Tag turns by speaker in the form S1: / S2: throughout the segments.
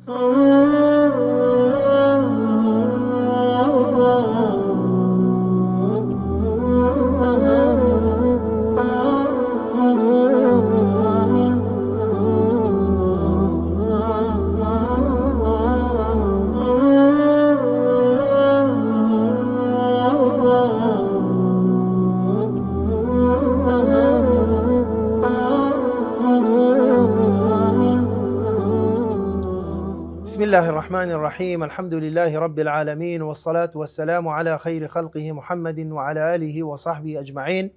S1: بسم الله الرحمن الرحيم. الحمد لله رب العالمين، والصلاة والسلام على خير خلقه محمد وعلى آله وصحبه أجمعين.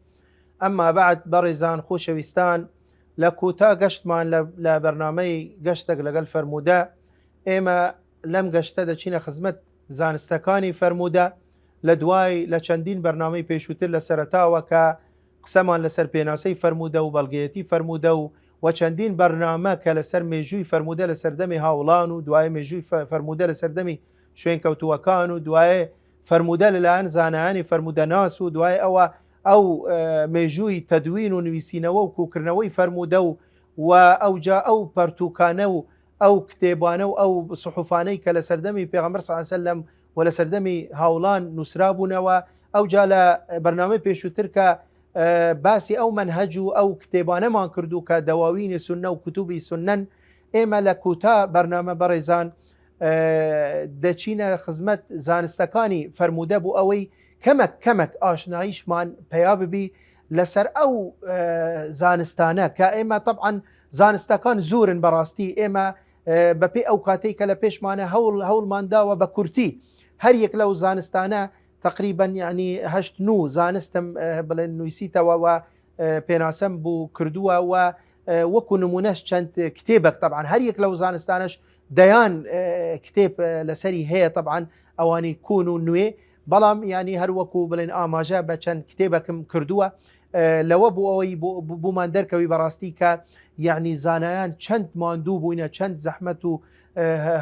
S1: أما بعد، برزان خوشويستان لكوتا قشتمان لبرنامج قشتك لقل فرمودا إما لم قشتا دچين خزمت زانستكاني فرمودا لدواي لچندين برنامج پیشوتر لسرتا وكا قسمان لسر پێناسەی فرمودا و بەڵگەیەتی فرمودا و چەندین بەرنامە کە لەسەر مێژووی فرموودە لە سەردەمی هاوڵان و دوایە مێژووی فرموودە لە سەردەمی شوێن کەوتووەکان و دوایە فرموودە لەلایەن زانایانی فرموودە ناس و دوای ئەو مێژووی تەدوین و نوویسینەوە و کوکردنەوەی فرموودە و ئەوجا ئەو پەرتوکانە و ئەو کتێبانە و ئەو سحوفانەی کە لە سەردەمی پێغەمبەر صلی الله علیه وسلم و لە سەردەمی هاوڵان نووسرابوونەوە ئەوجا لە بەرنامەی پێشووتر کە باسی ئەو منهج و ئەو کتێبانەمان کردو کە دەواوینی سنە و کتوبی سنەن، ئێمە لە کوتا بەرنامە بەڕێزان دەچینە خزمەت زانستەکانی فرموودە بۆ ئەوەی کەمەک ئاشناییشمان پیا ببی لەسەر ئەو زانستانە کە ئێمە طبعاً زانستەکان زورن بەڕاستی. ئێمە بەپێی ئەو کاتەی کە لە پێشمانە هەوڵمانداوە بە کورتی هەر یەک لەو زانستانە تقریبا یعنی 8-9 زانستم بڵێن نووسیتەوە و پێناسەم بوو کردووە و وەکو نمونەش چەند کتێبێک طبعاً هەر یەک لەو زانستانش دەیان کتێب لەسەری هەیە طبعاً ئەوانی کوون و نوێ، بەڵام ینی هەر وەکو بڵێن ئاماژە بە چەند کتێبێکم کردووە لەوە بوو ئەوەی بوومان دەرکەوی بەڕاستی کە یعنی زانایان چەند ماندوو بووینە، چەند زەحمەت و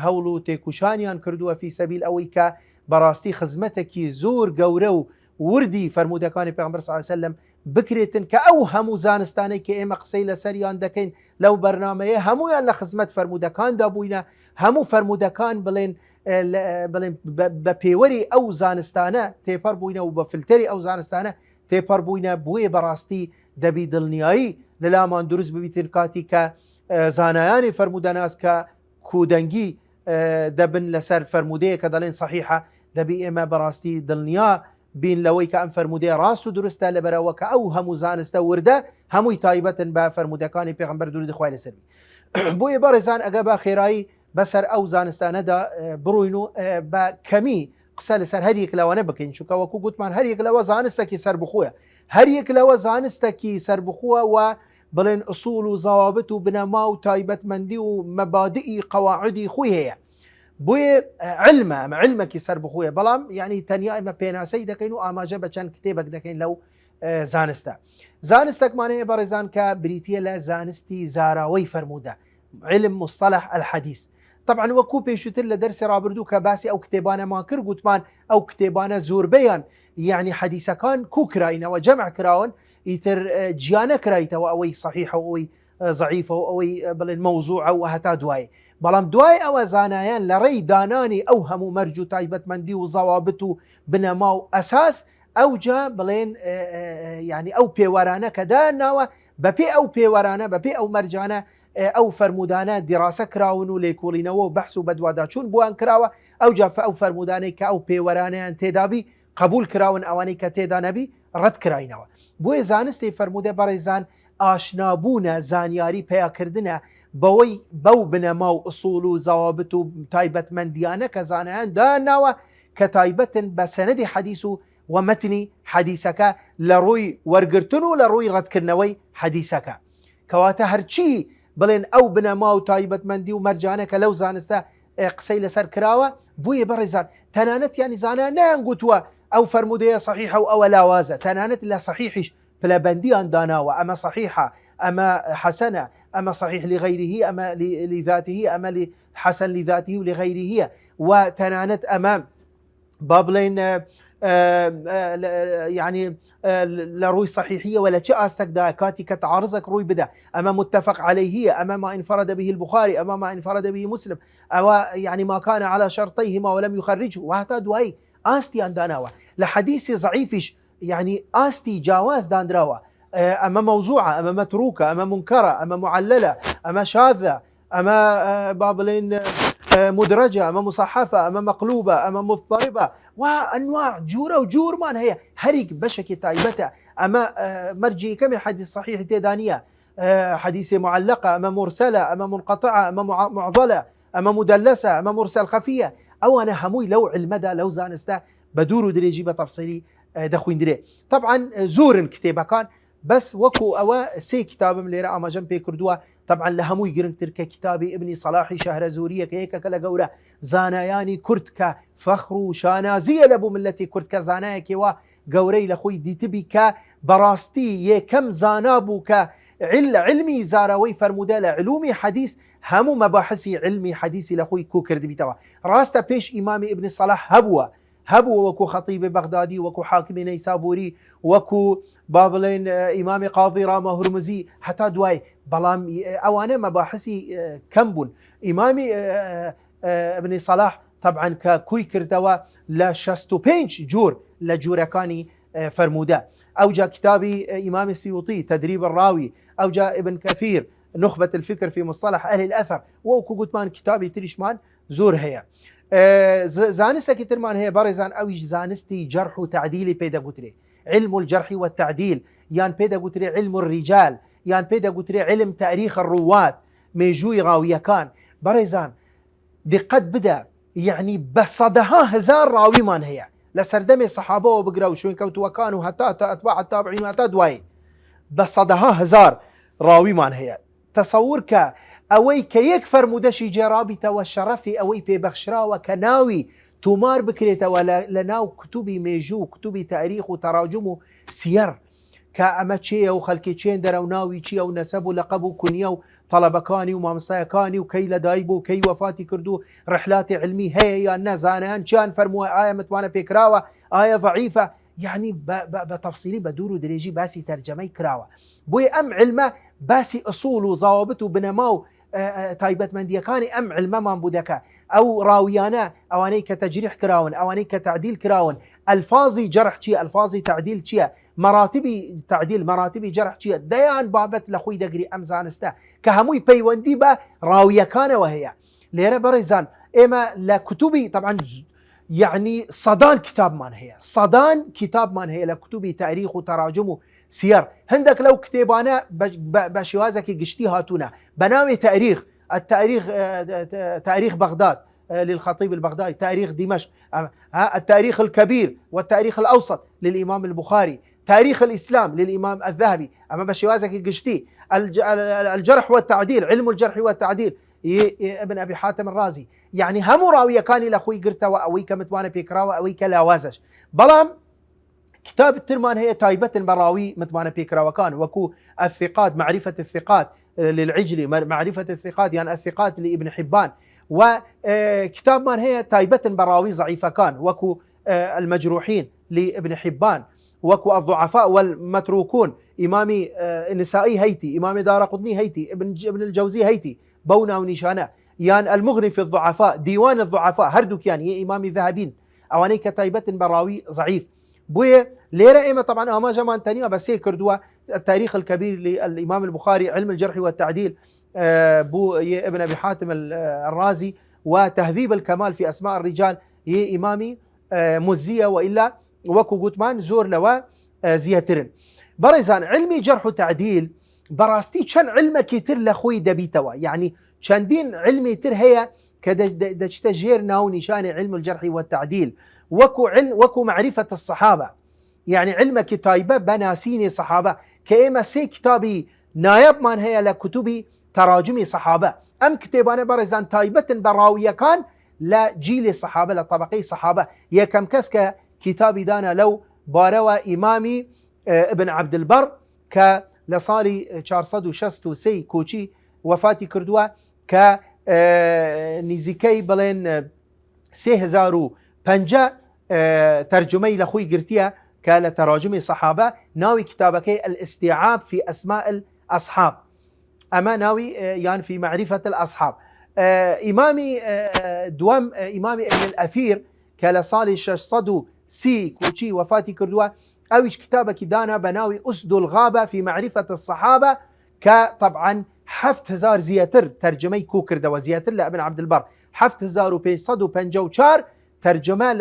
S1: هەوڵ و تێکوشانیان کردووە فی سەبیل ئەوەی کە بەڕاستی خزمەتێکی زۆر گەورە و وردی فرموودەکانی پێغەمبەر صلی الله علیه وسلم بکرێتن کە ئەو هەموو زانستانەی کە ئێمە قسەی لەسەریان دەکەین لەو بەرنامەیە هەمویان لە خزمەت فرموودەکاندا بووینە، هەموو فرموودەکان بڵێن بە پێوەری ئەو زانستانە تێپەڕ بووینە و بە فلتەری ئەو زانستانە تێپەڕ بووینە. بۆیە بەڕاستی دەبی دڵنیایی لەلامان دروست ببیتن کاتی کە زانایانی فرموودەناس کە کودەنگی دەبن لەسەر فرموودەیە کە دەڵێن صحیحە، دەبی ئێمە بەڕاستی دڵنیا بین لەوەی کە ئەم فرموودەیە ڕاست و دروستە لەبەرەوە کە ئەو هەموو زانستە وردە هەمووی تایبەتن بە فرموودەکانی پێغەمبەر درودی خوای لەسەری. بۆیە بەڕێزان ئەگە بە خێرایی بەسەر ئەو زانستانەدا بڕوین و بە کەمی قسە لەسەر هەر یەک لەوانە بکەین، چونکە وەکو گوتمان هەر یەک لەوە زانستێکی سەربخۆیە، هەر یەک لەوە زانستێکی سەربخۆوە و بڵێن ئوسوڵ و زەوابط و بنەما و تایبەتمەندی و مەبادئی قەواعدی خۆی هەیە. بۆیە علمێکی سەربخۆیە، بەڵام یعنی تەنیا ئێمە پێناسەی دەکەین و ئاماژە بە چەند کتێبێک دەکەین لەو زانستە. زانستێکمانەیە بەڕێزان کە بریتیە لە زانستی زاراوەی فرموودە، علم مصطلح الحديث. طبعا وەکو پێشووتر لە دەرسی ڕابردوو کە باسی ئەو کتێبانەمان کرد گوتمان ئەو کتێبانە زۆربەیان یعنی حەدیثەکان کوکراینەوە جەمع کراون، ئیتر گیانە کرایتەوە ئەوەی صحیحە و ئەوەی ضعیفە و ئەوەی بڵێن مەوزوعە و هەتا دوایە. بەڵام دوای ئەوە زانایان لە ڕێی دانانی ئەو هەموو مەرج و تایبەتمەندی و زەوابط و بنەما و ئەساس ئەوجا بڵێن یعنی ئەو پێوەرانە کە داناوە بەپێ ئەو پێوەرانە بەپێ ئەو مەرجانە ئەو فرموودانە دیراسە کراون و لێکۆڵینەوە و بەحث و بەدواداچوون بۆیان کراوە، ئەوجا ئەو فرموودانەی کە ئەو پێوەرانەیان تێدابی قبول کراون، ئەوانەی کە تێدا نەبی ڕەت کراینەوە. بۆیە زانستی فرموودە بەڕێزان ئاشنابوونە زانیاری پیاکردنە بەوەی بەو بنەما و ئوسوڵ و زەوابط و تایبەتمەندیانە کە زانایان داناوە کە تایبەتن بە سەنەدی حەدیث و مەتنی حەدیثەکە لە ڕووی وەرگرتن و لە ڕووی ڕەتکردنەوەی حەدیثەکە، کەواتە هەرچی بڵێن ئەو بنەما و تایبەتمەندی و مەرجانە کە لەو زانستە قسەی لەسەر کراوە. بۆیە بەڕێزان تەنانەت یانی زانایان نەیان گوتووە ئەو فرموودەیە صحیحە و ئەوە لاوازە، تەنانەت لە صحیحیش پلەبەندیان داناوە، ئەمە صحیحە، ئەمە حەسەنە، ئەمە صحیح لغەیریه، ئەمە لذاته، ئەمە حەسەن لذاته و لغەیریه، و تەنانەت ئەمە با بڵێن يعني لروي صحيحية ولا شيء أستك دا كاتي كتعارضك روي بدا أما متفق عليه أما ما انفرد به البخاري أما ما انفرد به مسلم أو يعني ما كان على شرطيهما ولم يخرجه وهذا دواي آستي عندنا لحديث ضعيفش يعني آستي جواز داندراوا أما موضوعة أما متروكة أما منكرة أما معللة أما شاذة أما بابلين مدرجة أما مصحفة أما مقلوبة أما مضطربة وأنواع جورة وجور مان هي هريك بشكي تايبتها أما مرجي كم حديث صحيح تيدانية حديث معلقة أما مرسلة أما منقطعة أما معضلة أما مدلسة أما مرسل خفية أو أنا هموي لو علمدا لو زانستا بدورو دريجي بتفصيلي دخوين دري طبعا زور كتابة كان بس وكو أوا سي كتاب مليرا أما جنبي كردوا طبعا لهموي جرنتر ككتابي ابني صلاحي شهر زورية كيك كلا جورة زاناياني كرتكا فخرو شانازية لبو ملتي كرتكا زانايا كوا جوري لخوي دي تبي كبراستي يكم زانابو علمي زاروي فرمودالا علومي حديث همو مباحثي علمي حديثي لخوي كو كرد بيتوا راستا بيش إمامي ابن صلاح هبوا وكو خطيب بغدادي وكو حاكم نيسابوري وكو بابلين إمام قاضي راما هرمزي حتى دواي بلام أوانا مباحثي كمبون إمامي ابن صلاح طبعا ككوي كردوا لا شستو بينش جور لجوركاني فرمودا أو جاء كتابي إمام السيوطي تدريب الراوي أو جاء ابن كثير نخبة الفكر في مصطلح أهل الأثر وكو قلتمان كتابي تريشمان زور هي زانستا كترمان هي بارزان أويش زانستي جرح وتعديل بيدا قتري علم الجرح والتعديل يان بيدا قتري علم الرجال يان بيدا قتري علم تاريخ الرواد ميجوي راوية كان بارزان دقت بدا يعني بصدها هزار راوي مان هي لسردمي الصحابة وبقراو شوين كوتوا كانوا حتى أتباع التابعين وحتى دواي بصدها هزار راوي مان هي تصورك أوي كيكفر مدشي جرابي والشرفي أوي ببخشرا وكناوي تمار بكريتا ولا لناو كتبي ميجو كتبي تاريخ وتراجمه سير كأما تشيه وخلكي تشين دروناوي تشيه ونسبه لقبه كنيو طلبكاني ومامسايكاني وكي لدايبو وكي وفاتي كردو رحلات علمي هي يا النازانان كان فرموا آية متوانا بكراوة آية ضعيفة يعني بتفصيلي بدورو دريجي باسي ترجمي كراوة بوي أم علمه باسي أصول وضوابط وبنماو تايبت من ديكاني أم علمه من بودكا أو راويانا أواني كتجريح كراون أواني كتعديل كراون ألفاظي جرح شيء ألفاظي تعديل شيء مراتبي تعديل مراتبي جرح شيء ديان بابت لخوي دقري أم زانستا كهموي بيوندي با راوية كان وهي ليرة بريزان إما لكتبي طبعا يعني صدان كتاب مان هي صدان كتاب مان هي لكتبي تاريخ وتراجمه سير هندك لو كتابانا بشوازك قشتي هاتونا بناوي التاريخ تاريخ بغداد للخطيب البغدادي تاريخ دمشق التاريخ الكبير والتاريخ الأوسط للإمام البخاري تاريخ الإسلام للإمام الذهبي أما بشوازك قشتي الجرح والتعديل علم الجرح والتعديل ابن أبي حاتم الرازي يعني هم راوية كان لأخوي قرتا وأويك متوانا بيكراوة أويك لاوازش بلام كتاب الترمان هي تايبة براوي متوانا بيكراوة كان وكو الثقات معرفة الثقات للعجلي معرفة الثقات يعني الثقات لابن حبان وكتاب مان هي تايبة براوي ضعيفة كان وكو المجروحين لابن حبان وكو الضعفاء والمتروكون إمامي النسائي هيتي إمامي دارقطني هيتي ابن الجوزي هيتي بونا ونشانة يعني المغني في الضعفاء ديوان الضعفاء هردوك يعني إمامي ذهبين أواني كتايبة براوي ضعيف بوية ليرة إما طبعا أما جمان تانية بس يكردوا التاريخ الكبير للإمام البخاري علم الجرح والتعديل بو ابن أبي حاتم الرازي وتهذيب الكمال في أسماء الرجال هي إمامي مزية وإلا وكو قوتمان زور لوا زياترن بريزان علمي جرح وتعديل براستي كان علمك كتير لخوي دبيتوا يعني كان دين علمي تر هي كدجتجير ناو نشان علم الجرح والتعديل وكو معرفة الصحابة يعني علمك تايبة بناسيني صحابة كإما سي كتابي نايب من هي لكتبي تراجمي صحابة أم كتابانا برزان تايبة براوية كان لجيل الصحابة لطبقي صحابة يكم كسك كتابي دانا لو باروا إمامي ابن عبد البر كلصالي 463 كوشي وفاتي كردوا ك نزيكي بلين 3050 ترجمي لخوي قرتيها كالتراجمي صحابة ناوي كتابك الاستيعاب في أسماء الأصحاب، أما ناوي يعني في معرفة الأصحاب. إمامي دوام إمامي ابن الأثير كلا صالي شش صدو سي كوشي وفاتي كردوا أويش كتابك دانا بناوي أسد الغابة في معرفة الصحابة كطبعا 7000 زياتر ترجمي كو كردوا زياتر لابن عبد البر 7554 ترجمة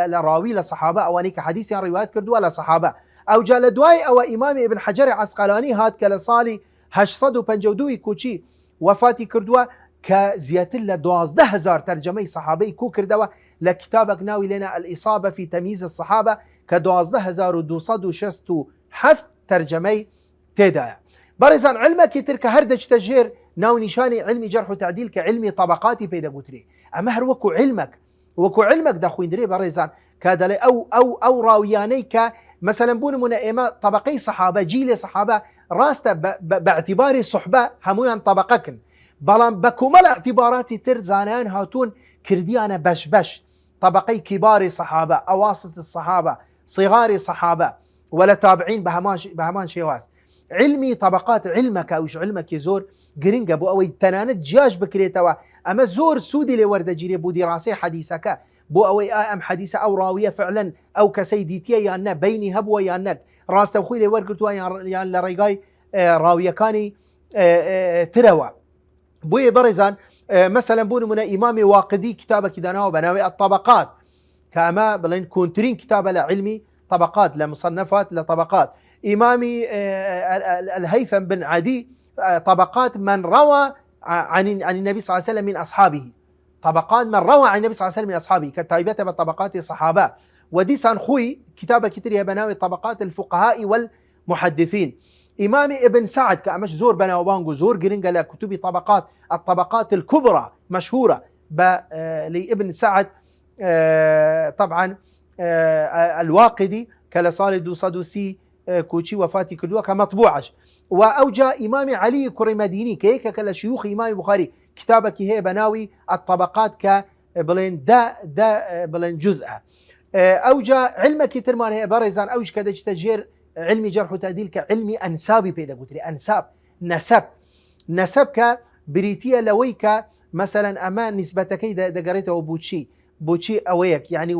S1: لراوي لصحابة أوانيك حديث يعني روايات كردوا لصحابة أو جال دواي أو إمامي ابن حجر عسقلاني هاد كلا صالي 852 كوشي وفاتي كردوا كزياتر ل 12000 ترجمي صحابي كو كردوا لكتابك ناوي لنا الإصابة في تمييز الصحابة ك 12267 ترجمي تدايا. برزان علمك ترك هردج تجير ناوي نشاني علمي جرح وتعديل كعلمي طبقاتي بيدا قتري أما هر وكو علمك داخوين دري برزان كادلي أو راوياني ك مثلا بون من إما طبقي صحابة جيل صحابة راسته باعتبار الصحبة همويا طبقكن بلان بكمل اعتباراتي ترزانان هاتون كرديانا بش طبقي كبار صحابة أواسط الصحابة صغار صحابة ولا تابعين بهمان شواز علمي طبقات علمك أوش علمك يزور قرنق أبو أوي تنانت جاج بكريتوا أما زور سودي لورد جيري بو دراسي حديثك بو أوي أم حديثة أو راوية فعلا أو كسيديتيا يانا بيني هبوا يانك راس توخي لورد قلتوا يان لريقاي راوية كاني تروا بوي برزان مثلا بون من إمامي واقدي كتابك دانا وبناوي الطبقات كما بلين كونترين كتابة لعلمي طبقات لمصنفات لطبقات إمامي الهيثم بن عدي طبقات من روى عن النبي صلى الله عليه وسلم من أصحابه طبقات من روى عن النبي صلى الله عليه وسلم من أصحابه كتايبته بطبقات الصحابة ودي سان خوي كتابة كتير بناوي طبقات الفقهاء والمحدثين إمامي ابن سعد كأمش زور بنا وبانجو زور قرنقة لكتب طبقات الطبقات الكبرى مشهورة لابن سعد طبعا الواقدي كالصالد صدوسي كوشي وفاتي كدوا كمطبوعش وأوجا إمامي علي كريمديني كيك كلا شيوخ إمام بخاري كتابك هي بناوي الطبقات كبلين دا بلين جزء أوجا علمك ترمان هي برزان أوج كذا تجير علمي جرح وتعديل كعلمي أنسابي بيدا قلت لي أنساب نسب كبريتيا لويك مثلا أما نسبتك دا قريته بوتشي أويك يعني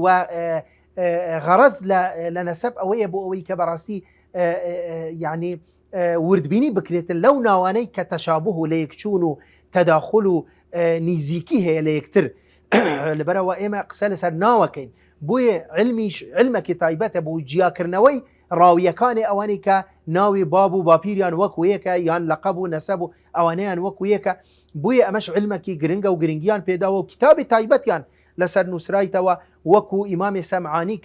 S1: غرز لنسب أوي بو أوي كبراستي يعني ورد بيني بكريت اللون واني كتشابه ليكشونو تداخلو نيزيكي هي ليكتر لبرا وإما قسال سر ناوكين بوي علمك تايبات بو جياكرنوي راوية كان أواني كناوي بابو بابيريان وكويكا يان لقبو نسبو أوانيان وكويكا بوي أمش علمك جرينجا وجرينجيان بيداو كتاب تايبات يان لسر نسرايتوا وكو إمام سمعاني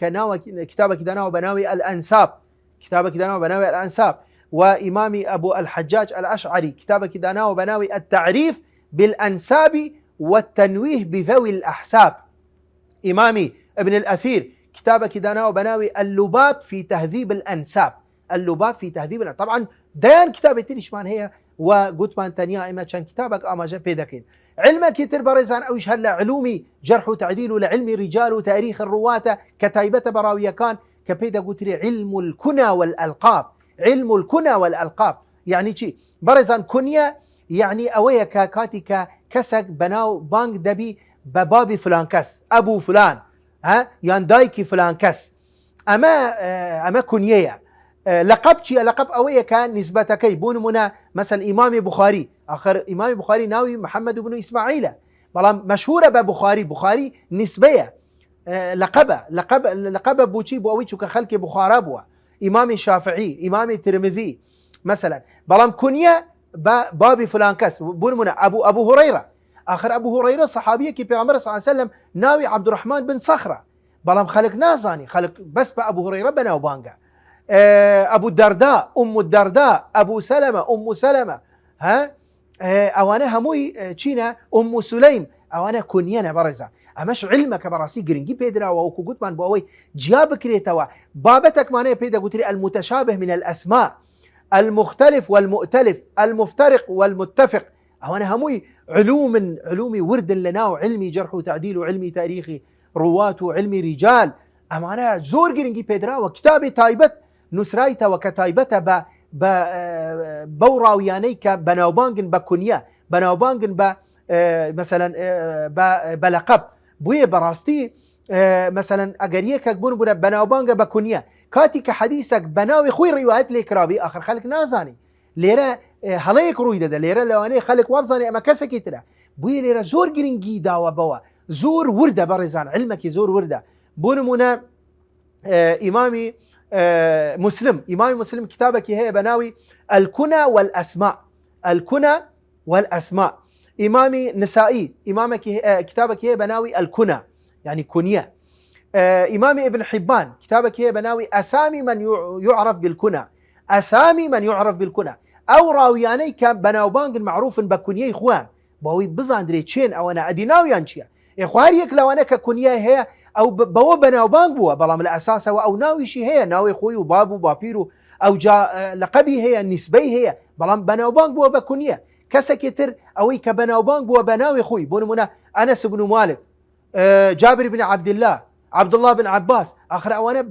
S1: كتابك دانا بناوي الأنساب كتابك دانا بناوي الأنساب وإمامي أبو الحجاج الأشعري كتابك دانا بناوي التعريف بالأنساب والتنويه بذوي الأحساب إمامي ابن الأثير كتابك دانا بناوي اللباب في تهذيب الأنساب طبعا ديان كتابة تنشمان هي وقلت من تانيا إما كان كتابك أما جا بيدكين علمك يتر برزان أو يشهر لعلومي جرح وتعديل لعلم رجال وتاريخ الرواة كتايبة براوية كان كبيدا قلت لي علم الكنى والألقاب يعني شي برزان كنيا يعني أويا كاتي كسك بناو بانك دبي ببابي فلان كس أبو فلان يعني دايكي فلان كس أما كنيا لقب أويا كان نسبتك يبون منا مثلا إمام بخاري آخر إمام بخاري ناوي محمد بن إسماعيل بلام مشهورة بخاري نسبية لقب بوشي بوويتشو كخلق بخارى بوا إمام الشافعي إمام الترمذي مثلا بلام كنيا بابي فلان كس بون منا أبو هريرة آخر أبو هريرة صحابية كي بيغمبر صلى الله عليه وسلم ناوي عبد الرحمن بن صخرة بلام خلق نازاني خلق بس بأبو هريرة بناو بانجا أبو الدرداء أم الدرداء أبو سلمة أم سلمة أوانا هموي تشينا أم سليم أوانا كنيانا برزا أمش علمك براسي جرينجي بيدرا وكو قلت من بووي جاب كريتوا بابتك مانيا بيدا قلت لي المتشابه من الأسماء المختلف والمؤتلف المفترق والمتفق أوانا هموي علومي ورد لنا وعلمي جرح وتعديل وعلمي تاريخي رواة وعلمي رجال ئەمانە زۆر گرنگی پێدراوە کتابی تایبەت نووسرایتەوە کە تایبەتە بەو ڕاویانەی کە بەناوبانگن بە کونیە بەناوبانگن بە مثلەن بە لەقەب بۆیە بەڕاستی مثلەن ئەگەر یەکێک بوون بەناوبانگە بە کونیە کاتی کە حەدیسێک بەناوی خۆی ڕیوایەت لێکراوی ئاخر خەڵک نازانی لێرە هەڵەیەک ڕووی دەدە لێرە لەوانەیە خەڵک وابزانێ ئەمە کەسێکی ترە بۆیە لێرە زۆر گرنگی داوە بەوە زۆر وردە بەڕێزان علمێکی زۆر وردە بۆ نمونە ئیمامی مسلم کتابێکی هەیە بە ناوی الكنى والأسماء ئیمامی نسائی کتابێکی هەیە بە ناوی الكنى يعني كنية إمام ابن حبان كتابك هي بناوي أسامي من يعرف بالكنى أو راوياني كان بناوبانج معروف بكنية إخوان بوي بزاندري تشين أو أنا أديناويان شيا إخواريك لو أنا ككنية هي أو بو بناوبانج بوا بلام الأساس أو ناوي شي هي ناوي خوي وبابو بابيرو أو جاء لقبي هي النسبي هي بلام بناوبانج بوا بكنية كسكتر أو كبناوبانج بوا بناوي خوي بونمنا أنس بن مالك جابر بن عبد الله بن عباس آخر أوانا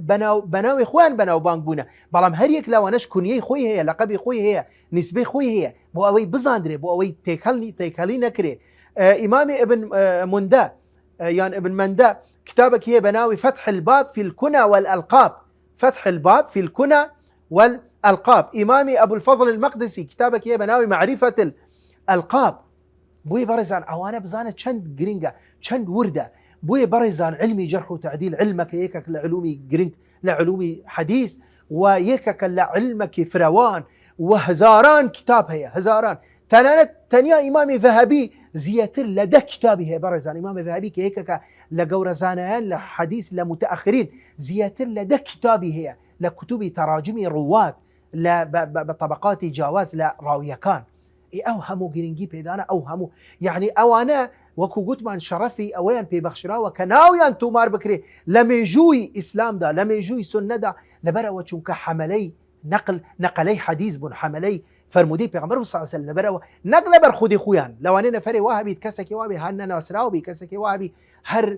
S1: بناوي خوان بناو بانك بونا بلام هريك لوانش كنيي خوي هي لقبي خوي هي نسبي خوي هي بو أوي بزاندري بو أوي تيكالي نكري إمامي ابن مندا يعني ابن مندا كتابك هي بناوي فتح الباب في الكنى والألقاب إمامي أبو الفضل المقدسي كتابك هي بناوي معرفة الألقاب بوي برزان أوانا بزانة چند جرينجا چند وردة بوي برزان علمي جرح وتعديل علمك يكك لعلومي جرينج لعلومي حديث ويكك لعلمك فروان وهزاران كتاب هي هزاران تنيا إمامي ذهبي زياتر لدى كتابي هي برزان إمامي ذهبي كيكك لقورزانيان لحديث لمتأخرين زياتر لدى كتابي هي لكتب تراجمي رواد بطبقات جواز لراوية كان أوهمو جرينجي بيدانا أوهمو يعني أوانا وكو قوتمان شرفي أويان ببخشراوة كناويان تومار بكري لميجوي إسلام دا لميجوي سنة دا لبرا چونك حملي نقلي حديث بن حملي فرمودي پیغمبر صلى الله عليه وسلم لبرا نقل بر خودي خويان لواني نفري وهبي كسكي وهبي هن ناسراو بي كسكي وهبي هر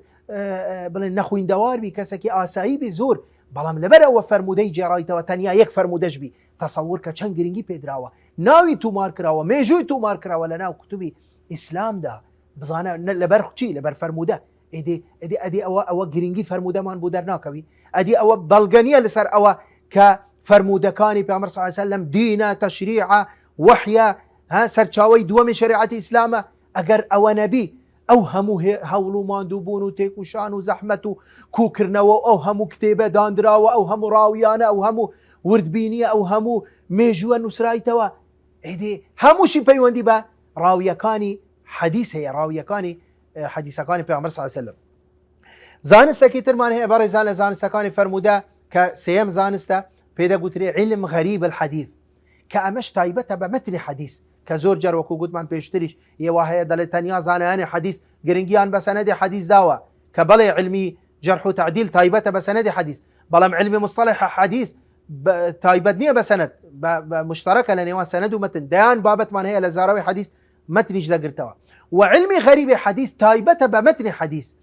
S1: بلن نخوين دوار بي كسكي آسائي بي زور بلام لبرا وفرمودي جرايتا وتنيا يك فرمودج بي تصور كچن گرنگي پيدراوة ناوي تومار كراوة ميجوي تومار كراوة لناو كتبي إسلام دا بزانه لبر چی لبر فرموده ادي او گرینگی فرموده مان بودر ناکوی ادي او بلغنيه لسر او ك فرموده كاني پیغمبر صلی الله علیه وسلم دین تشریع وحی ها سرچاوی دوم شریعت اسلام اگر او نبی او همو هولو ماندوبون و تيكو شان و زحمت و کوکرنو او همو کتابه داندرا او همو راویانه او همو وردبینیه او همو میجو نسرایتوا ادي همو شي پیوندی با راویکانی حديث هي راويكاني حديثكاني پیغمبر صلى الله عليه وسلم زانستكي ترمان هي برزان زانستكاني فرموده كسيم زانسته پیدا قوتري علم غريب الحديث كأمش تايبته بمتن حديث كزور جر وكو قد من بيشتريش يواهي دلتانيا زانياني حديث جرنجيان بسند حديث داوا كبلي علمي جرح وتعديل تايبته بسند حديث بلام علمي مصطلح حديث تايبتنيه بسند مشتركه لنيوان سند ومتن ديان بابت من هي لزاروي حديث متنج لقرتوا وعلمي غريب حديث تايبته بمتن حديث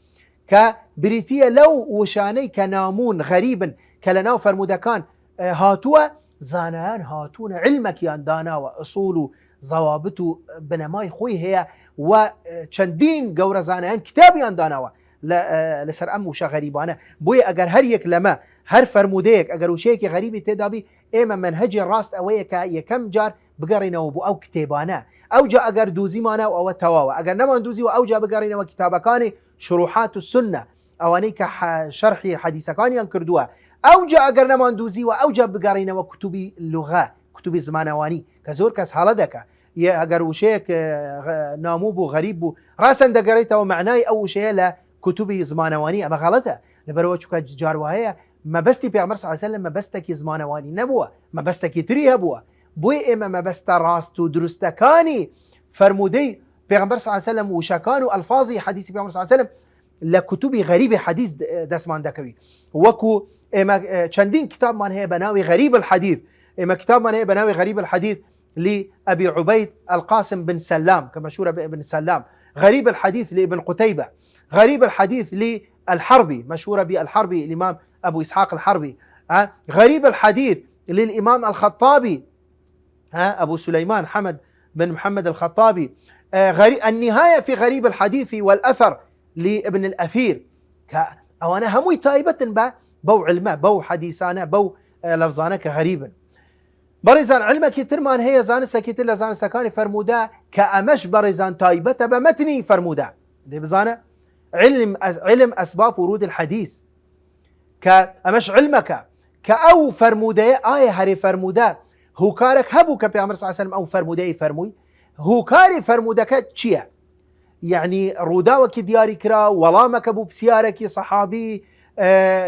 S1: كبريتية لو وشاني كنامون غريبا كلناو فرمودكان هاتوا زانان هاتون علمك يان دانا وأصول ضوابط بنماي خوي هي وچندين قور زانان كتاب يان دانا لسر أم وشا غريبانا بوي اگر هر يك لما هر فرموديك اگر وشيكي غريبي تدابي ايما منهج الراست اويك يكم جار بقرينو بو او كتابانا او جا اگر دوزي مانا او تواوا اگر نمان دوزي او جا بقرينو كتابكاني شروحات السنة اوانيك شرحي حديثكاني انكردوا او جا اگر نمان دوزي او جا بقرينو كتب اللغة كتب زمانواني كزور كاس حالدك يا اگر وشيك نامو بو غريب بو راسا دقريتو معناي او شيء لا كتب زمانواني اما غلطه لبروچك جارواهي ما بستي پیغمبر صلی الله علیه و سلم ما بستکی زمانوانی نبوه ما بستکی تری هبوه بوی اما ما بست راست و درستکانی فرمودی پیغمبر صلی الله علیه و سلم وشکان و الفاظی حدیث پیغمبر صلی الله علیه و سلم لکتب غریب حدیث دستمان دکوی وکو اما چندین کتاب من هي بناوي غريب الحديث اما كتاب من هي بناوي غريب الحديث لأبي عبيد القاسم بن سلام كمشهور بابن سلام غريب الحديث لابن قتيبة غريب الحديث للحربي مشهورة بالحربي الإمام أبو إسحاق الحربي، غريب الحديث للإمام الخطابي، أبو سليمان حمد بن محمد الخطابي، النهاية في غريب الحديث والأثر لابن الأثير. أو أنا هموي تايبة بو علمه بو حديثانه بو لفظانه كغريبا برزان علمك ترمان هي زانسة كتلا زانسة كان فرمودا كأمش برزان تايبة بمتني فرمودا دي بزانه علم أسباب ورود الحديث كأمش علمك كأو فرمودا آية هري فرمودا هو كارك هبو كبيعمر صلى الله عليه وسلم أو فرمودا فرموي هو كاري فرمودك تشيا يعني روداوك دياري كرا ولامك ابو بسيارك صحابي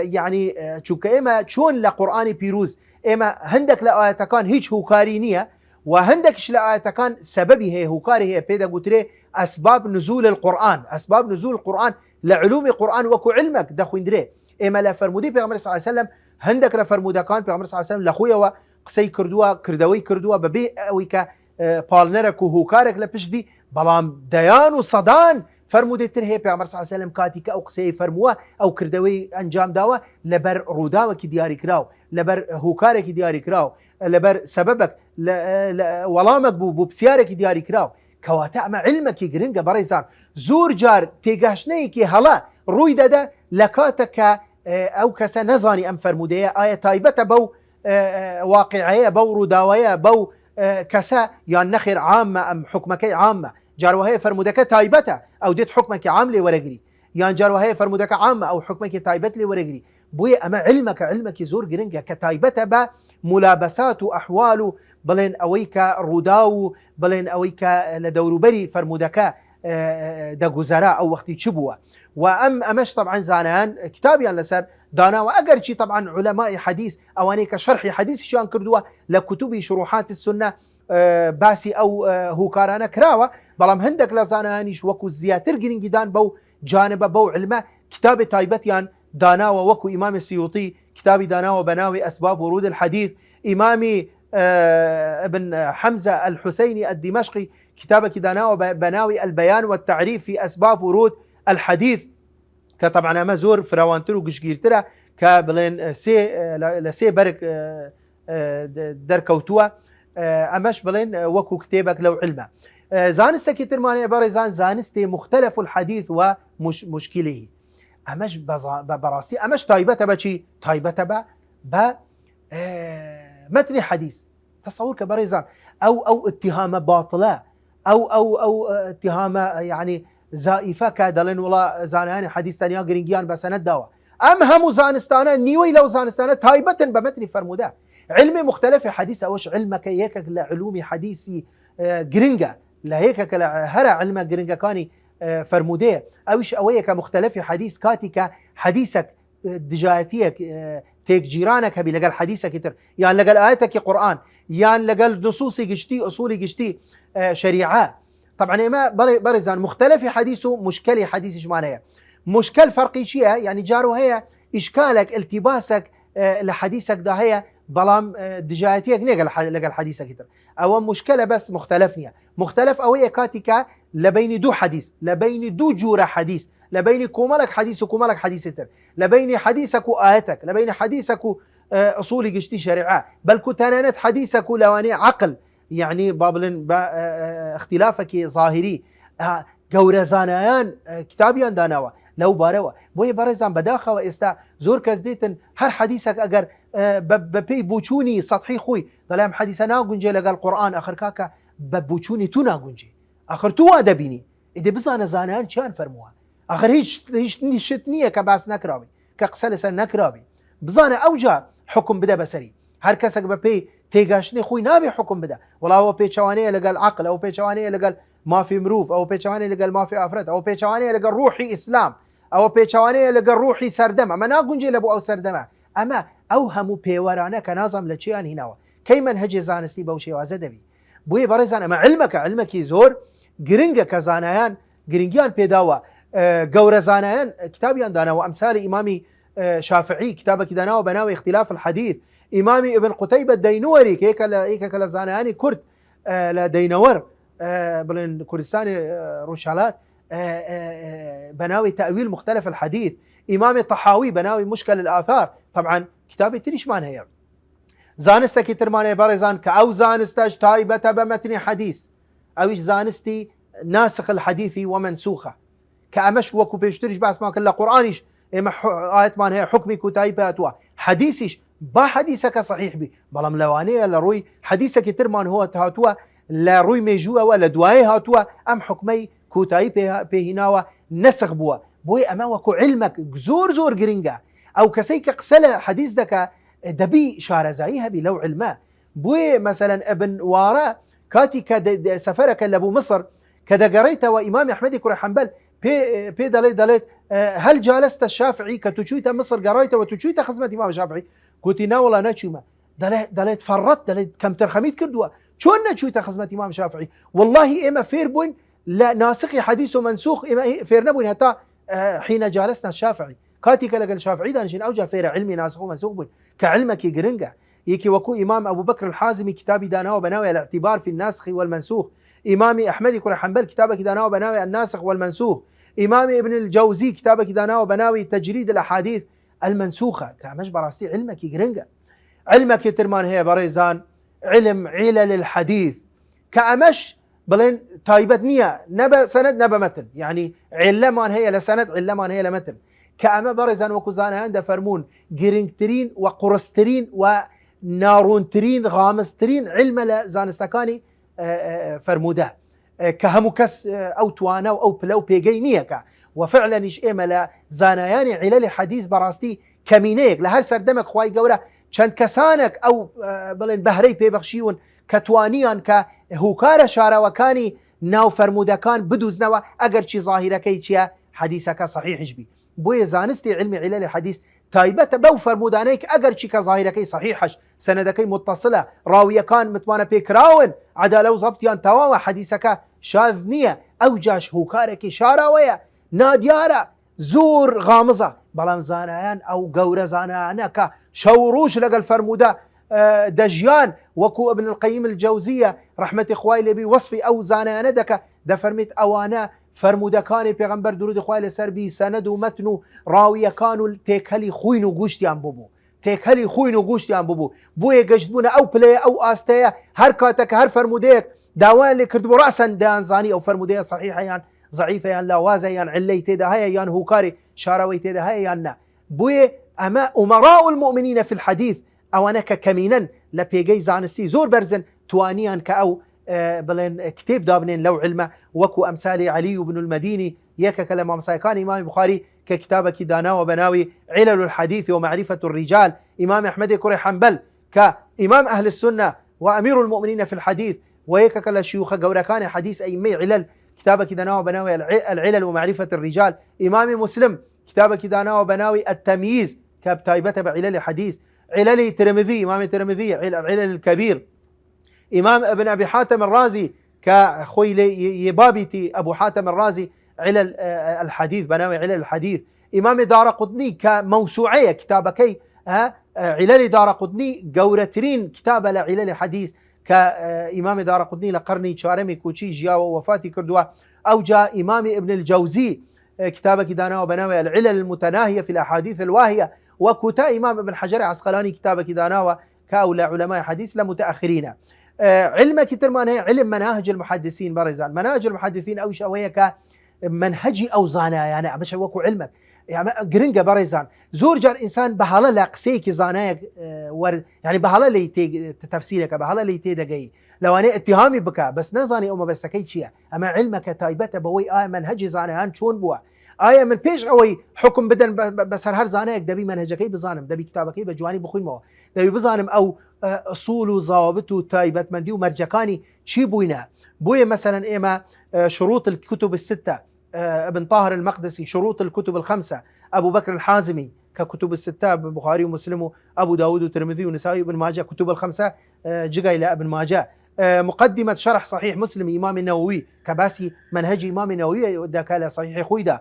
S1: يعني شوك اما شون لقرآن بيروز اما هندك لآيات كان هيج هوكارينية وهندكش لآيات كان سببي هي هوكاري هي بيدا قلت اسباب نزول القرآن، اسباب نزول القرآن لعلوم القرآن وكو علمك دخوين دري اما لا فرمودي بيغمر صلى الله عليه وسلم هندك لفرمودا كان بيغمر صلى الله عليه وسلم لخويا وقسي كردوا كردوي كردوا ببي اويكا بالنرك وهوكارك لبشدي بلام ديان وصدان فرمودي ترهي بيعمر صلى الله عليه وسلم كاتيك او قسي فرموه او كردوي انجام داوا لبر روداوك دياري كراو لبر هوكارك دياري كراو لبر سببك ولامك بو بسيارك دياري كراو كواتع مع علمك جرينجا بريزان زور جار تيغاشنيكي هلا روي دادا لكاتك او كسا نزاني ام فرموديه آية تايبة بو واقعية بو روداوية بو كسا يعني نخر عامة أم حكمك عامة جاروهي فرمودك تايبته أو ديت حكمك عام لي ورقري يعني جاروهي فرمودك عامة أو حكمك تايبت لي ورقري بوي أما علمك زور جرينجا كتايبته با ملابسات وأحوال بلين أويك روداو بلين أويك لدورو بري فرمودك دا جزراء أو وقتي تشبوه أمش طبعا زانان كتابي لسر دانا وأجر شي طبعا علماء حديث أواني كشرح حديث شان كردوا لكتب شروحات السنة باسي أو هوكارانا كراوة بلام هندك لزانانيش وكو زياتر جرينجدان بو جانب بو علماء كتاب تايبتيان دانا وكو إمام السيوطي كتاب دانا وبناوي أسباب ورود الحديث إمامي ابن حمزة الحسيني الدمشقي كتابك دانا وبناوي البيان والتعريف في أسباب ورود الحديث كطبعا ما زور فراوانترو قشقيرترا كبلين لسي برك دركوتوا امش بلين وكو كتابك لو علمه زانسته كتر ماني عباره زانسته مختلف الحديث ومش مشكله امش براسي امش تايبته بشي تايبته با متن حديث تصور كبريزان او اتهام باطله او اتهام يعني زائفه كادلن ولا زاناني حديث ثانيه جرينجيان بسند دوا ام هم زانستانه نيوي لو زانستانه تايبه بمتن فرموده علمي مختلف حديث اوش علمك هيك لعلومي حديثي جرينجا لا هيك هرا علم جرينجا كاني فرموده اوش اويك مختلف حديث كاتيكا حديثك دجايتيك تيك جيرانك هبي لقال حديثك كتر يعني لقال اياتك قران يعني لقال نصوصي قشتي اصولي قشتي شريعه طبعا ما برزان مختلف حديثه مشكله حديث ايش معناها مشكل فرقي شيء يعني جارو هي اشكالك التباسك لحديثك ده هي بلام دجايتيك لقال حديثك كتر او مشكله بس مختلفني مختلف اويه كاتيكا لبين دو حديث لبين دو جوره حديث لبين كومالك حديث وكومالك حديث تر لبين حديثك وآياتك لبين حديثك أصول قشتي شريعة بل كتنانت حديثك لواني عقل يعني بابلن اختلافك ظاهري قورزانيان كتابيان داناوا لو باروا بوي بارزان بداخه واستا زور كزديتن هر حديثك اگر ببي بوچوني سطحي خوي ظلام حديثنا قنجي لقى القرآن اخر كاكا ببوچوني تونا قنجي اخر تو ادبيني اذا بزانا زانان كان فرموها اخر هيش نشتنيه كباس نكرابي كقسلس نكرابي بزانا اوجا حكم بدا بسري هر كسك ببي تيغاشني خوي نابي حكم بدا والله هو بيشوانيه لقى العقل او بيشوانيه لقى ما في مروف او بيشوانيه لقى ما في افراد او بيشوانيه لقى روحي اسلام او بيشوانيه لقى روحي سردمه ما ناقنجي لبو او سردمه اما اوهمو بيورانا كنظم لشيان هنا كي منهج زانستي بوشي وازدبي بوي برزان اما علمك زور جرينجا كزانيان جرينجيان بيداوا قورزانيان كتابيان دانا وامثال امامي شافعي كتابك دانا وبناوي اختلاف الحديث امامي ابن قتيبة الدينوري هيك كلا زانياني كرد لدينور بلين كردستاني روشالات بناوي تأويل مختلف الحديث امامي طحاوي بناوي مشكل الآثار طبعا كتابي تريش مان هي زانستك ترمانه برزان كأو زانستش تايبة بمتن حديث أويش زانستي ناسخ الحديث ومنسوخه كأمش وكو بيشتريش بس ما كلا قرآنيش إما آيات مان هي حكمي كتايبة أتوا حديثيش با حديثك صحيح بي بلام لوانيه لروي حديثك ترمان هو تهاتوا لروي ميجوا ولا دواي هاتوا أم حكمي كتايبة بهناوا نسخ بوي أما وكو علمك زور جرينجا أو كسيك قسلة حديث دكا دبي شارزايها بلو علماء بوي مثلا ابن وارا كاتي سفرك لابو مصر كذا قريت وإمام أحمد كرة حنبل بي دليت هل جالست الشافعي كتشويت مصر قريت وتشويت خزمة إمام الشافعي قلت نا والله نشوما دليت فرط دليت كم ترخميت كردوا شون نشويت خزمة إمام الشافعي والله إما فير بوين لا ناسخي حديث ومنسوخ إما فير نبوين هتا حين جالسنا الشافعي كاتي كلا الشافعي دانشين أوجه فير علمي ناسخ ومنسوخ بوين كعلمك يقرنقه يكي وكو إمام أبو بكر الحازمي كتابي دانا وبناوي الاعتبار في الناسخ والمنسوخ إمامي أحمد كرة حنبل كتابك دانا وبناوي الناسخ والمنسوخ إمامي ابن الجوزي كتابك دانا وبناوي تجريد الأحاديث المنسوخة كامش براستي علمك يقرنقه علمك يترمان هي بريزان علم علل الحديث كامش بلين تايبت نية نبا سند نبا متن يعني علمان هي لسند علمان هي لمتن كأما برزان وكوزان هند فرمون جرينكترين وقرسترين ونارونترين غامسترين علم لزانستكاني فرموده كهمكس أو توانا أو بلو بيجينيك وفعلا إيش إما لزانياني علل حديث براستي كمينيك لهاي سردمك خواي جورة چند كسانك أو بلين بهري بيبخشيون كتوانيان كهوكار شارع وكاني ناو فرموده كان بدوزنوا أجر شي ظاهرة كيتشيا حديثك صحيح جبي بوي زانستي علمي علل حديث تايبته بو فرمودانيك اگر چی كظاهركي صحيحش سندكي متصله راويه كان متوانا بيكراون عداله وضبطيان تواوا حديثك شاذ نيه او جاش هوكارك شاراويه نادياره زور غامضه بلان زانيان او غوره زانانك شوروش لقى فرموده دجيان وكو ابن القيم الجوزيه رحمه اخوي لبي وصفي او زاناندك دفرمت اوانا فرمودكان پیغمبر درود خواه لسر بی سند و متن و راویکان تیکهلی خوین و گوشتیان ببو تیکهلی خوین و گوشتیان ببو بوی گشتبون او پلی او آستیا هر کاتک هر فرمودیک داوان لکرد بو رأسا دان زانی او فرمودیک صحیحه یان ضعیفه یان لاوازه یان علی تیده های یان هوکاری شاروی تیده های یان نا بوی اما امراء المؤمنین في الحديث اوانک کمینن لپیگی زانستی زور برزن توانیان که او بلين كتاب دابنين لو علمه وكو أمثال علي بن المديني يك كلام مسايكان إمام البخاري ككتابك دانا وبناوي علل الحديث ومعرفة الرجال إمام أحمد كري حنبل كإمام أهل السنة وأمير المؤمنين في الحديث ويك كلا شيوخ قوركان حديث أئمي علل كتابك دانا وبناوي العلل ومعرفة الرجال إمام مسلم كتابك دانا وبناوي التمييز كبتايبة بعلل الحديث علل الترمذي إمام الترمذي علل الكبير إمام ابن أبي حاتم الرازي كخوي يبابتي أبو حاتم الرازي علل الحديث بناوي علل الحديث إمام دار قطني كموسوعية كتابكي علل دار قطني قورترين كتاب لعلل الحديث كإمام دار قطني لقرني شارمي كوشي جيا ووفاتي كردوا أو جاء إمام ابن الجوزي كتابك دانا وبناوي العلل المتناهية في الأحاديث الواهية وكتا إمام ابن حجر عسقلاني كتابك دانا كأولى علماء حديث لمتأخرين علمك ترمان هي علم مناهج المحدثين برزان مناهج المحدثين أو شوية كمنهجي أو زانا يعني مش وكو علمك يعني قرنقة برزان زور جار إنسان بحاله لاقسيك زانايك يعني بحاله لي تفسيرك بحاله لي تدقي لو أنا اتهامي بك بس نزاني أما بس كيتشيا أما علمك تايبته بوي منهجي زانيان شون بوا من بيش قوي حكم بدن بس هر زانايك دبي منهجك بزانم دبي كتابك بجواني بخوي مو دبي بزانم أو أصول وضوابط وتايبت مندي ومرجكاني شي بوينا بوي مثلا إما شروط الكتب الستة ابن طاهر المقدسي شروط الكتب الخمسة أبو بكر الحازمي ككتب الستة البخاري ومسلم وأبو داود والترمذي والنسائي وابن ماجه كتب الخمسة جقا إلى ابن ماجه مقدمة شرح صحيح مسلم إمام النووي كباسي منهج إمام النووي ذاك على صحيح خويدا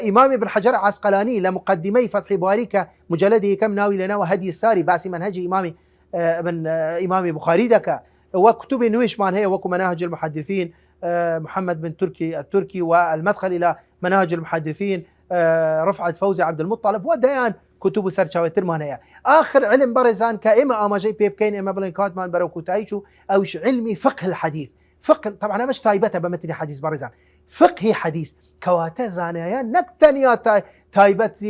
S1: إمام ابن حجر عسقلاني لمقدمي فتح باري مجلده كم ناوي لنا وهدي الساري باسي منهج إمامي ابن إمام بخاري ذاك وكتب نويش مان هي وكو مناهج المحدثين محمد بن تركي التركي والمدخل إلى مناهج المحدثين رفعت فوزي عبد المطلب وديان كتب سرچاوی ترمانه آخر علم برزان كإما آماجي بيبكين إما بلين كاتمان برو كتايشو أوش علمي فقه الحديث فقه طبعا مش تايبته بمثل حديث برزان فقه حديث كواتا زانيان نكتنيا تايبت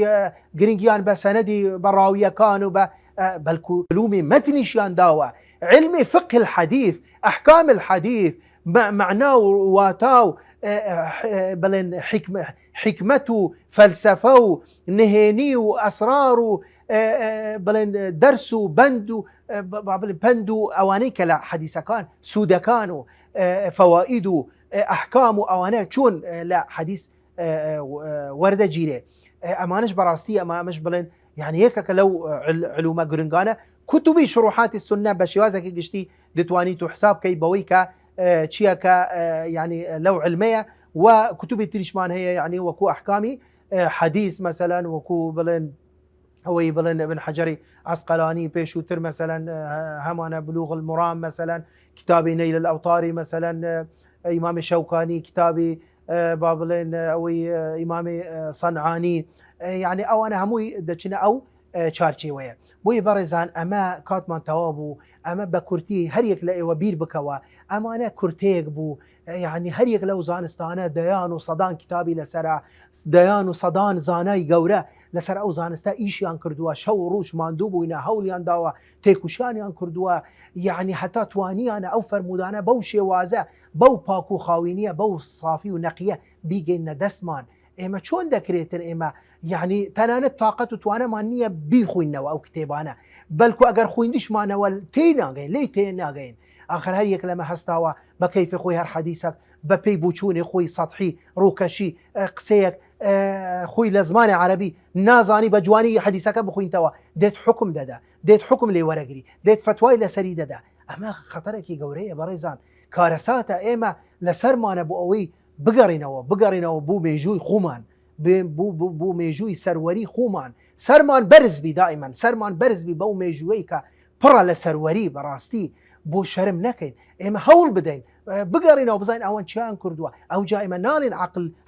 S1: جرينجيان بسندي براوية كانوا بل علومي متنشيان داوا علمي فقه الحديث أحكام الحديث معناه واتاو بلين حكمته فلسفه نهيني أسراره بلين درسو بندو أواني كلا حديث كان سودا كانوا فوائده أحكامه أواني شون لا حديث وردة جيرة أمانش براستي أما مش بلين يعني هيك لو علومة قرنقانة كتبي شروحات السنة بشوازك قشتي لتوانيتو حساب كي بويكا تشيكا يعني لو علمية وكتبي تريشمان هي يعني وكو أحكامي حديث مثلا وكو بلين هو بلين ابن حجري عسقلاني بيشوتر مثلا همانا بلوغ المرام مثلا كتابي نيل الأوطاري مثلا إمام الشوكاني كتابي بابلين أو إمامي صنعاني يعني أو أنا هموي دچنا أو چارچی ویه بوی برزان اما کاتمان توابو اما بکورتی هر یک لای و بیر بکوا اما نه کورتیک بو يعني هر یک لو زانستانه دیان و صدان کتابی لسرا دیان و صدان زانای گوره لسر او زانستا ایشیان کردوا شو روش ماندوب و اینا هولیان داوا تیکوشانیان کردوا يعني حتى توانیانه او فرمودانه بو شوازه بو پاکو خاوینیه بو صافی و نقیه بیگین دسمان اما چون دکریتن اما يعني تنانت طاقة وتوانا مانية بيخوينوا أو كتابانا بلكو أجر خويندش ما نوال تينا جين ليه تينا جين آخر هاي كلمة هستوا بكيف خوي هالحديثك ببي بوشوني خوي سطحي روكشي قسيك خوي لزمان عربي نازاني بجواني حديثك بخوين توا ديت حكم ديت حكم لي ورقري ديت فتوى لسري ددا أما خطرك جورية بريزان كارساتا إما لسرمان أبو أوي بقرينوا بو بيجوي خومان بو ميجوي سروري خومان سرمان برز بي دائما سرمان برز بي بو ميجوي كا برا لسروري براستي بو شرم نكين اما هول بدين بقرينا وبزين اوان شان كردوا او جائما نالين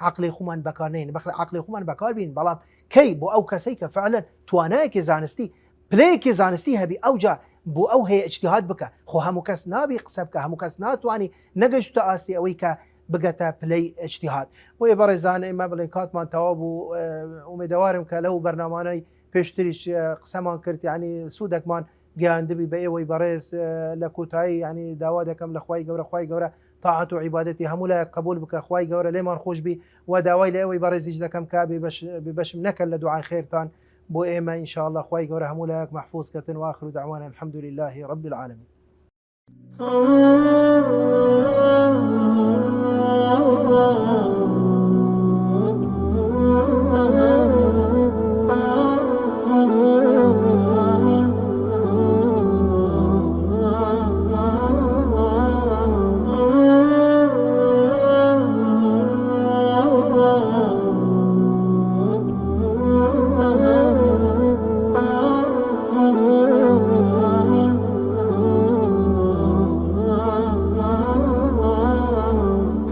S1: عقل خومان بكارنين بخل عقل خومان بكار بين بلام كي بو او كسيك فعلا توانايك زانستي بليك زانستي هبي اوجا بو او هي اجتهاد بك خو همو كس نابي قسبك همو كس ناتواني نقشت آسي اويكا بقتا بلاي اجتهاد ويبرزان اما بلينكات مان توابو ومدوارم كلو برنامجي بيشتريش قسمان كرت يعني سودك مان جاندبي باي ويبرز لكوتاي يعني داوادكم لخواي جورا طاعة وعبادتي همولا قبول بك اخواي جورا ليمان خوش بي وداوي لا ويبرز يجدكم كابي بش منكل لدعاء خيرتان بو ايما ان شاء الله اخواي جورا همولا محفوظ كتن واخر دعوانا الحمد لله رب العالمين